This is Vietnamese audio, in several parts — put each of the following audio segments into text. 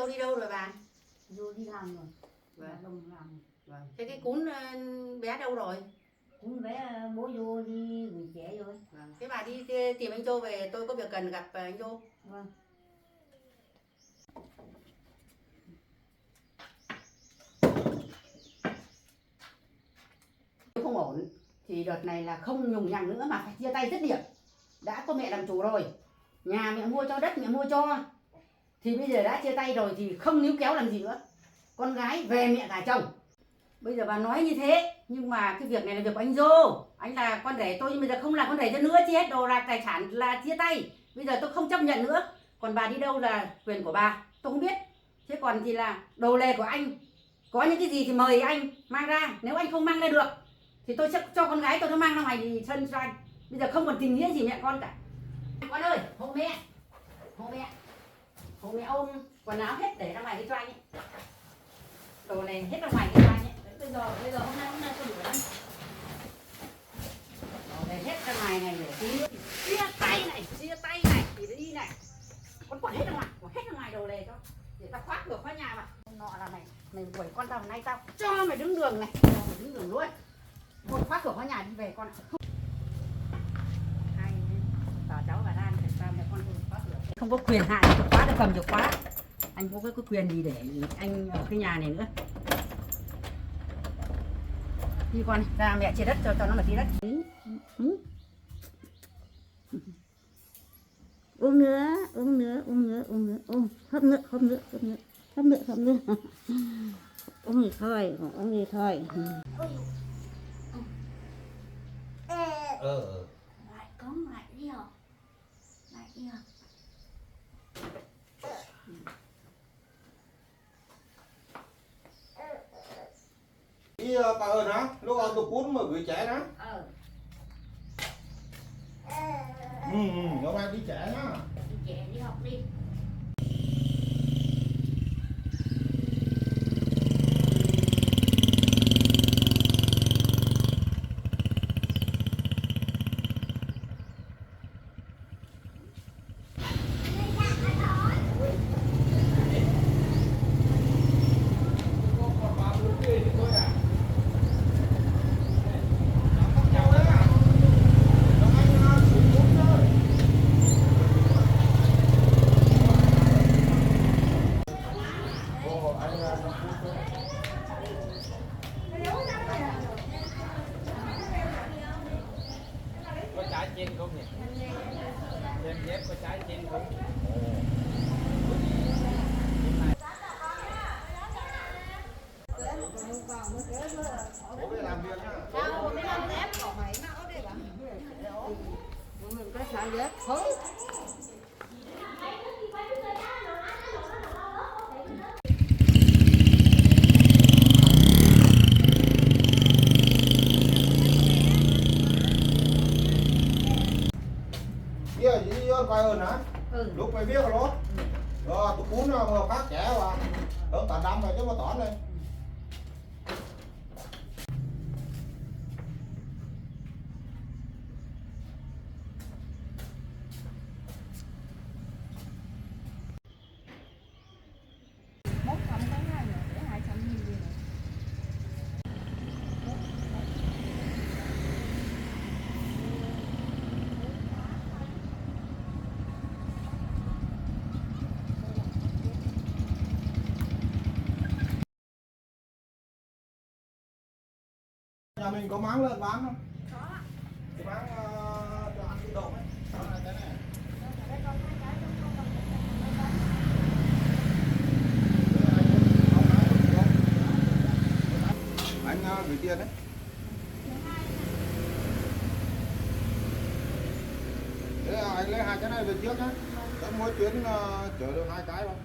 Châu đi đâu rồi bà? Rồi đi làm rồi. Vâng. Đồng làm. Vâng. Thế cái cún bé đâu rồi? Cũng bé bố vô đi gửi trẻ rồi. Vâng. Thế bà đi tìm anh Châu về, tôi có việc cần gặp anh Châu. Vâng. Không ổn thì đợt này là không nhùng nhằng nữa mà phải chia tay dứt điểm. Đã có mẹ làm chủ rồi, nhà mẹ mua cho, đất mẹ mua cho, thì bây giờ đã chia tay rồi thì không níu kéo làm gì nữa. Con gái về mẹ gả chồng. Bây giờ bà nói như thế nhưng mà cái việc này là việc của anh Dô, anh là con rể tôi nhưng bây giờ không là con rể cho nữa, chia hết đồ đạc tài sản là chia tay. Bây giờ tôi không chấp nhận nữa. Còn bà đi đâu là quyền của bà, tôi không biết. Thế còn thì là đồ lề của anh, có những cái gì thì mời anh mang ra. Nếu anh không mang ra được thì tôi sẽ cho con gái tôi nó mang ra ngoài thì chân cho anh. Bây giờ không còn tình nghĩa gì mẹ con cả. Con ơi, hộ mẹ, hộ mẹ, hộ mẹ ôm quần áo hết để ra ngoài cái cho anh ấy. Đồ này hết ra ngoài cái cho anh ấy. Bây giờ hôm nay tôi đủ ăn. Đồ này hết ra ngoài này để tí nữa chia tay này thì đi này. Con quần hết ra ngoài đồ này cho. Để tao khóa cửa khóa nhà mà. Nọ là mày đuổi con tao nay tao cho mày đứng đường này, cho mày đứng đường luôn. Con khóa cửa khóa nhà đi về con ạ. Hai bảo cháu và Lan phải sao mẹ con khóa cửa. Không có quyền hạn chìa khóa, được cầm chìa khóa. Anh có cái quyền gì để anh ở cái nhà này nữa. Đi con ra mẹ chia đất cho nó một tí đất. Uống nữa, hấp nữa. Uống thì thôi, Lại cống lại đi học. Đi bà ơi hả? Lúc ăn tôi cuốn mà gửi trẻ đó. Hôm nay đi trẻ nhá. Đi trẻ đi học đi. Có trái trên không nhỉ? Trên dép có trái trên không? Bố về làm việc nhá. Mình có xả dép không? Kia gì coi hơn hả? Lúc mày biết rồi đó. Rồi tôi cuốn mà phát trẻ vào. Hơn cả năm rồi chứ mà tỏn đây. Nhà mình có máng lợn bán không? Có. Cái máng cho ăn tự động ấy. Sao lại cái này? Anh gửi tiền đấy. Thế anh lấy hai cái này về trước nhé. Cái mỗi chuyến chở được hai cái không?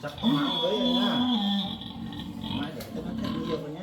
chắc có máu với rồi nha, mai để cho nó thêm nhiều rồi nhé.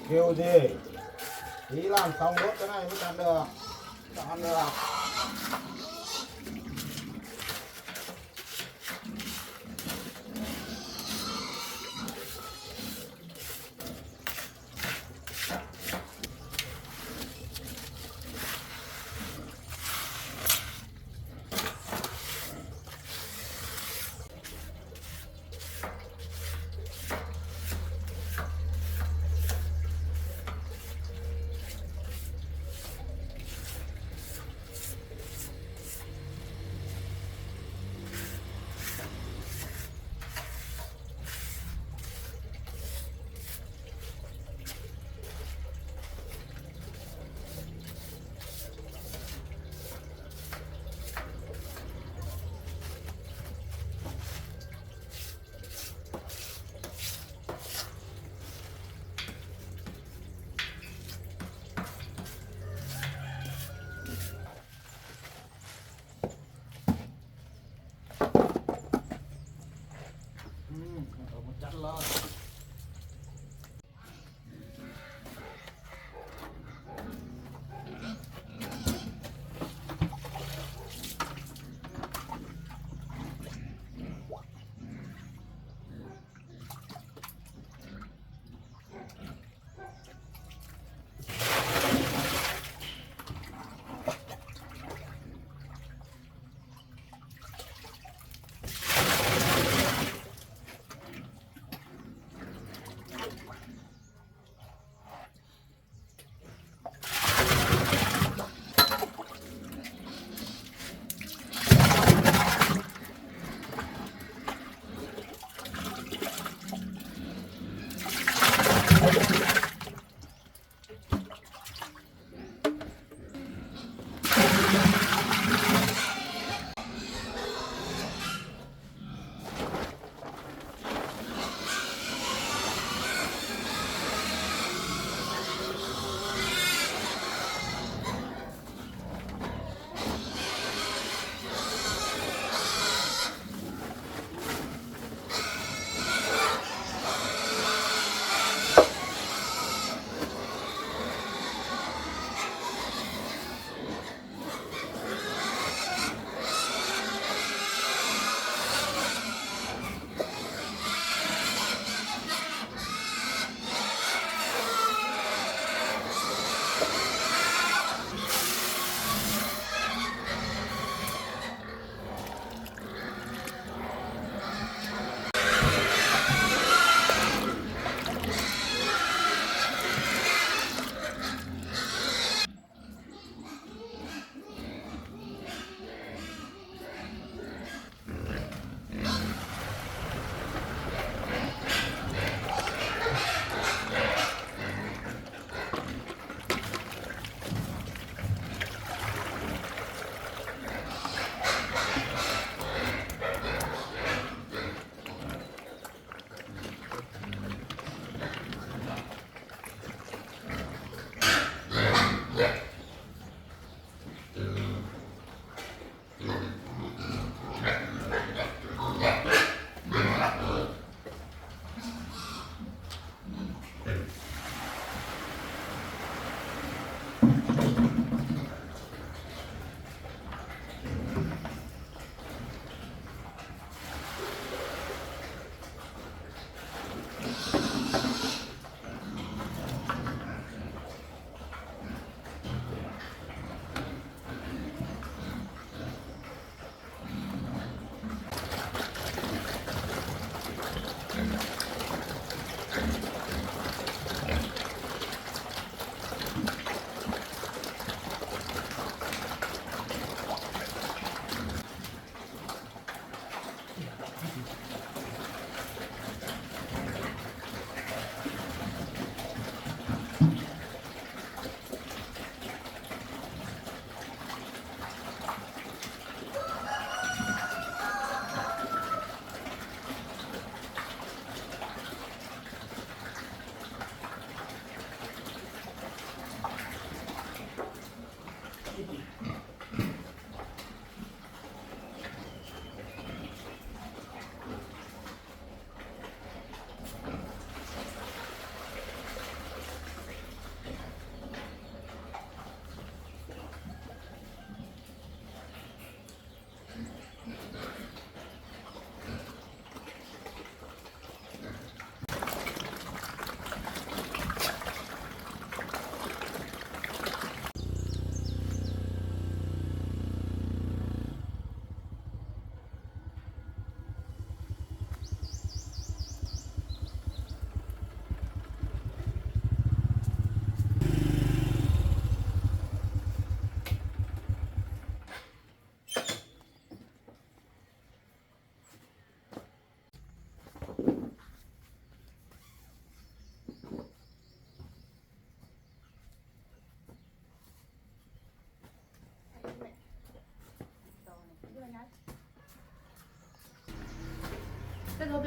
Kêu gì tí làm xong đốt cái này mới ăn được, ăn được.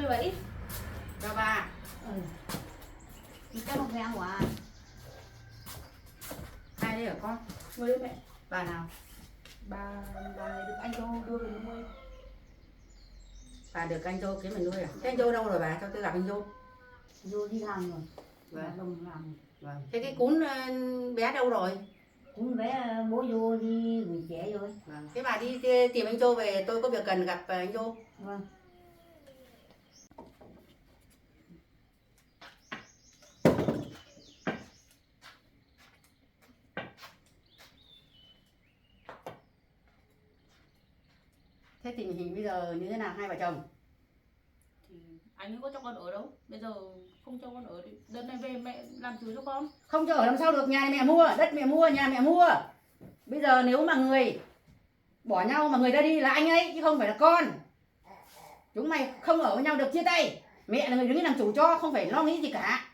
rồi vậy? Cho ba. Cái một em quả. Ai đây hả con? Người đấy mẹ. Bà nào? Bà này được anh Châu đưa về nuôi. Bà được anh Dô kiếm mình nuôi à? Thế anh Dô đâu rồi bà? Cho tôi gặp anh Dô. Vô đi làm rồi. Vâng. Đồng làm. Vâng. Thế cái cún bé đâu rồi? Cũng bé bố vô đi gửi trẻ rồi. Vâng. Thế bà đi tìm anh Dô về, tôi có việc cần gặp anh Dô. Vâng. Thế tình hình bây giờ như thế nào hai vợ chồng? Thì anh ấy có cho con ở đâu, bây giờ không cho con ở thì đợt này về mẹ làm chủ cho con. Không cho ở làm sao được, nhà này mẹ mua, đất mẹ mua, nhà mẹ mua. Bây giờ nếu mà người bỏ nhau mà người ra đi là anh ấy chứ không phải là con. Chúng mày không ở với nhau được chia tay. Mẹ là người đứng làm chủ cho, không phải lo nghĩ gì cả.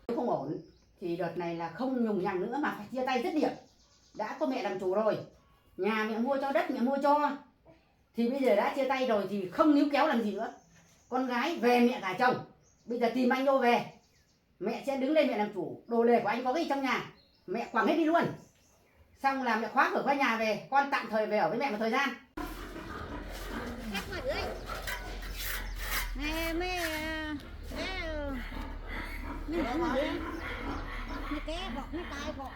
Nếu không ổn thì đợt này là không nhùng nhằng nữa mà phải chia tay dứt điểm. Đã có mẹ làm chủ rồi, nhà mẹ mua cho, đất mẹ mua cho, thì bây giờ đã chia tay rồi thì không níu kéo làm gì nữa. Con gái về mẹ cả chồng, bây giờ tìm anh Đô về, mẹ sẽ đứng lên mẹ làm chủ. Đồ lề của anh có cái gì trong nhà mẹ quẳng hết đi luôn, xong là mẹ khóa cửa qua nhà về, con tạm thời về ở với mẹ một thời gian. Nè mẹ cái bọc cái tay bọc.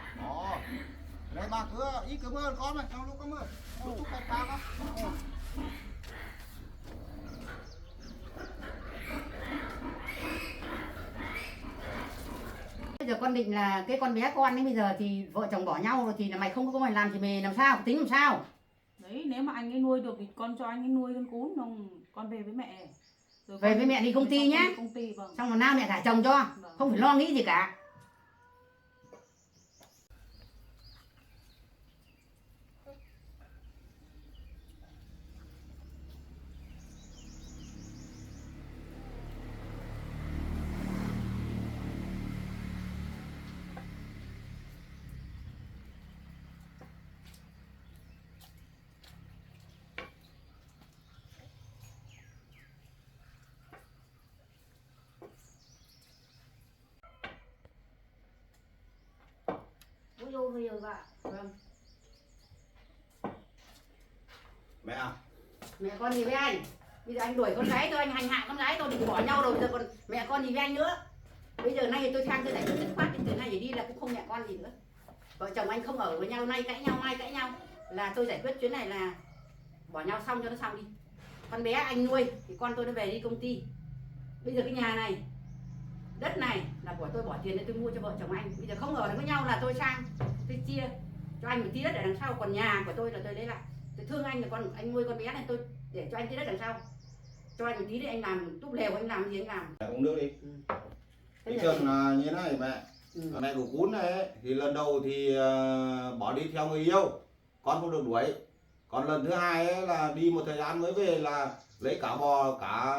Đây bà cứ ý cảm ơn con này, trong lúc cảm ơn. Chúc các bà đó. Bây giờ con định là cái con bé con ấy bây giờ thì vợ chồng bỏ nhau rồi thì là mày không có công an làm thì mày làm sao, tính làm sao? Đấy, nếu mà anh ấy nuôi được thì con cho anh ấy nuôi con cún, không con về với mẹ. Rồi Về với mẹ đi công ty nhá. Công ty vâng. Xong rồi nào mẹ thả chồng cho, Vâng. không phải lo nghĩ gì cả. Bố vô bây giờ bà. Vâng. Mẹ à? Mẹ con gì với anh? Bây giờ anh đuổi con gái tôi, anh hành hạ con gái tôi, định bỏ nhau rồi, bây giờ còn mẹ con gì với anh nữa? Bây giờ nay thì tôi sang tôi giải quyết dứt khoát, thì từ nay về đi là cũng không mẹ con gì nữa. Vợ chồng anh không ở với nhau, nay cãi nhau mai cãi nhau, là tôi giải quyết chuyến này là bỏ nhau xong cho nó xong đi. Con bé anh nuôi thì con tôi nó về đi công ty. Bây giờ cái nhà này, đất này là của tôi bỏ tiền để tôi mua cho vợ chồng anh. Bây giờ không ở được với nhau là tôi sang tôi chia cho anh một tí đất ở đằng sau, còn nhà của tôi là tôi lấy lại. Tôi thương anh là anh nuôi con bé này, tôi để cho anh tí đất đằng sau, cho anh một tí để anh làm túp lều, anh làm gì anh làm. Mẹ uống nước đi. Thế Cái là chuyện là như thế này mẹ. Mẹ của cún này ấy, thì lần đầu thì bỏ đi theo người yêu, con không được đuổi. Còn lần thứ hai ấy là đi một thời gian mới về là lấy cả bò cả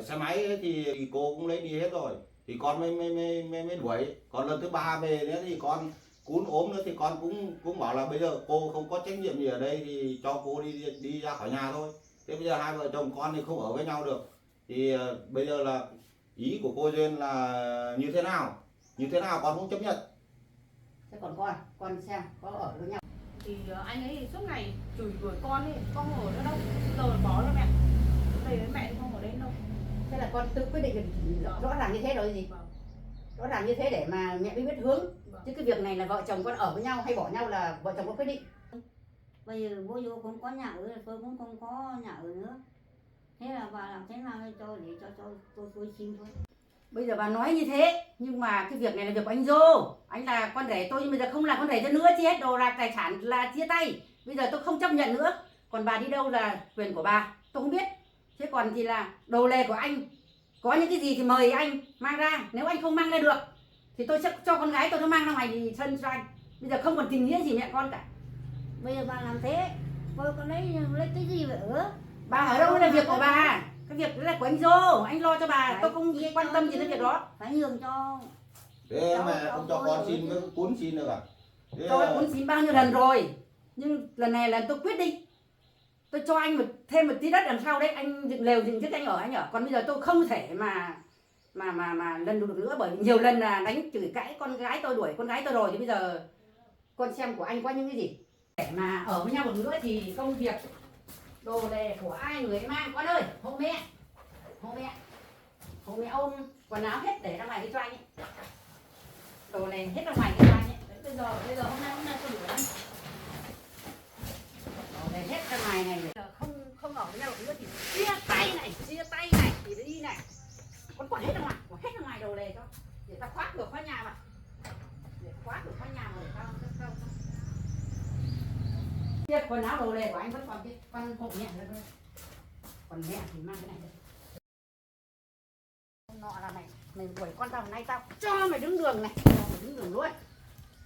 xe máy ấy, thì cô cũng lấy đi hết rồi, thì con mới đuổi. Còn lần thứ ba về nữa thì con cún ốm nữa thì con cũng bảo là bây giờ cô không có trách nhiệm gì ở đây thì cho cô đi ra khỏi nhà thôi. Thế bây giờ hai vợ chồng con thì không ở với nhau được, thì bây giờ là ý của cô Duyên là như thế nào con cũng chấp nhận. thế còn con xem có ở với nhau. Thì anh ấy suốt ngày chửi đuổi con ấy, con không ở nữa đâu. Giờ bỏ rồi mẹ. Về với mẹ thì không ở đây đâu. Thế là con tự quyết định rõ ràng như thế rồi gì? Vâng. Rõ ràng như thế để mà mẹ mới biết hướng. Vâng. Chứ cái việc này là vợ chồng con ở với nhau hay bỏ nhau là vợ chồng có quyết định. Bây giờ bố vô cũng có nhà ở, tôi cũng không có nhà ở nữa. Thế là bà làm thế nào cho để cho tôi xin thôi. Bây giờ bà nói như thế, nhưng mà cái việc này là việc của anh Dô. Anh là con rể tôi, nhưng bây giờ không là con rể cho nữa, chia hết đồ đạc tài sản là chia tay. Bây giờ tôi không chấp nhận nữa. Còn bà đi đâu là quyền của bà, tôi không biết. Thế còn thì là đồ lề của anh, có những cái gì thì mời anh mang ra. Nếu anh không mang ra được thì tôi sẽ cho con gái tôi nó mang ra ngoài sân cho anh. Bây giờ không còn tình nghĩa gì mẹ con cả. Bây giờ bà làm thế, tôi có lấy cái gì mà ở? Bà ở đâu là việc của bà. Cái việc đó là của anh Dô, anh lo cho bà, tôi không quan tâm gì đến việc đó. Phải nhường cho. Thế mẹ không cho con xin với cún xin được à? Thế Tôi muốn xin bao nhiêu lần rồi, nhưng lần này là tôi quyết định tôi cho anh thêm một tí đất làm sao đấy, anh dựng lều dựng trước anh ở. Còn bây giờ tôi không thể mà lần được nữa, bởi vì nhiều lần là đánh chửi cãi con gái tôi, đuổi con gái tôi rồi, thì bây giờ con xem của anh có những cái gì để mà ở với nhau một nữa thì công việc đồ đề của ai người ấy mang. Con ơi, hộ mẹ ôm quần áo hết để ra ngoài cái cho anh ấy. Đồ này hết ra ngoài cái cho anh ấy. Đấy, bây giờ hôm nay tôi đuổi anh. Đồ này hết ra ngoài này, bây giờ không ở với nhau nữa thì chia tay này thì đi này. Con quần hết ra ngoài đồ này cho, để ta khóa cửa khóa nhà mà, để khóa cửa khóa nhà mà để tao chia quần áo đồ đề của anh vẫn còn cái con hộ mẹ nữa thôi. Còn mẹ thì mang cái này đây. Nọ là mày đuổi con tao, nay tao cho mày đứng đường này, mày đứng đường luôn.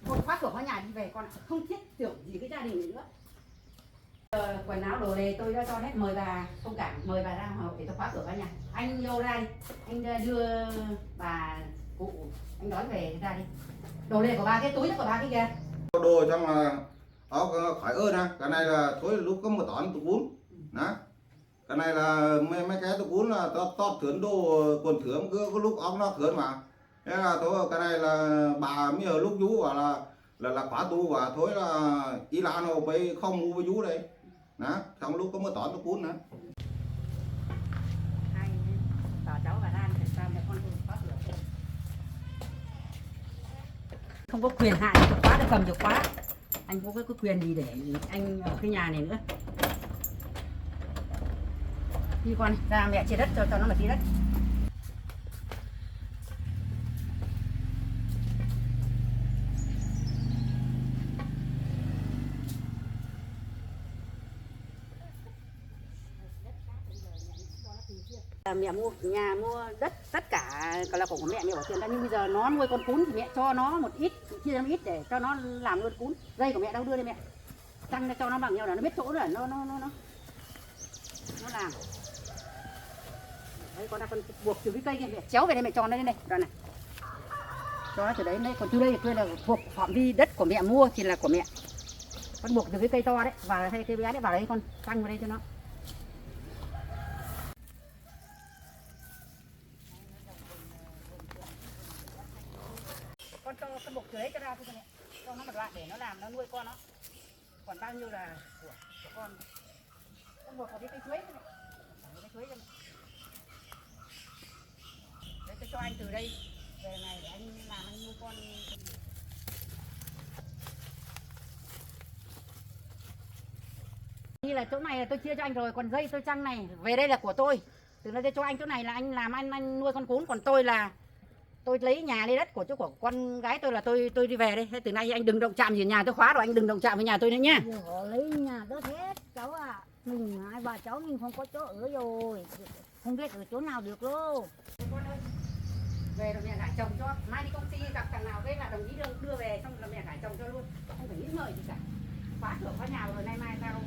Con khóa cửa khóa nhà đi về, con không thiết tưởng gì cái gia đình nữa. Quần áo đồ đề tôi đã cho hết, mời bà thông cảm, mời bà ra hậu để tôi khóa cửa khóa nhà. Anh vô ra đi, anh đưa bà cụ anh đón về ra đi. Đồ đề của bà, cái túi của bà cái kìa. Đồ trong là khỏi ơn ha, cái này là thôi lúc có một tón tôi cuốn đó. Cái này là mấy cái tôi cuốn là to thướn đồ quần thướng cứ có lúc óc nó thướn mà. Thế là thôi cái này là bà mới ở lúc chú bảo là khóa tu và thôi là ý là nó phải không mua với chú đây. Đó, xong lúc có một tón tôi cuốn nữa. Hai tỏ cháu và Lan để sao để con khóa cửa. Không có quyền hạn chìa khóa để cầm chìa khóa. Anh có cái quyền gì để anh ở cái nhà này nữa. Đi con ra mẹ chia đất cho nó một tí đất. Mẹ mua nhà, mua đất, tất cả là của mẹ bỏ tiền ra, nhưng bây giờ nó nuôi con cún thì mẹ cho nó một ít, chia ra một ít để cho nó làm luôn cún. Dây của mẹ đâu đưa đây mẹ, tăng cho nó bằng nhau là nó biết chỗ rồi, nó làm. Đấy, con đã con buộc từ cái cây kia mẹ chéo về đây, mẹ cho nó lên đây, đoạn này, cho nó từ đấy đây. Còn từ đây là thuộc phạm vi đất của mẹ mua thì là của mẹ. Con buộc từ cái cây to đấy và hay cây bé đấy vào đấy, con tăng vào đây cho nó. Con buộc từ đấy cho ra cho mẹ, cho nó một đoạn để nó làm, nó nuôi con nó. Còn bao nhiêu là của con. Con buộc vào cái cây chuối cho mẹ, cây chuối cho mẹ. Đấy, tôi cho anh từ đây về này để anh làm, anh nuôi con. Như là chỗ này là tôi chia cho anh rồi, còn dây tôi trăng này về đây là của tôi. Từ đây cho anh chỗ này là anh làm, anh nuôi con cún, còn tôi là tôi lấy nhà lấy đất của chỗ của con gái tôi là tôi đi về đây. Thế từ nay anh đừng động chạm gì nhà tôi khóa rồi, anh đừng động chạm với nhà tôi nữa nhá. Họ lấy nhà đất hết cháu ạ. Mình hai bà cháu mình không có chỗ ở rồi, không biết ở chỗ nào được luôn. Con ơi, về rồi mẹ gả chồng cho, mai đi công ty gặp thằng nào cái là đồng chí đưa về, xong là mẹ gả chồng cho luôn, không phải nghĩ ngợi gì cả. Khóa cửa khóa nhà rồi, nay mai tao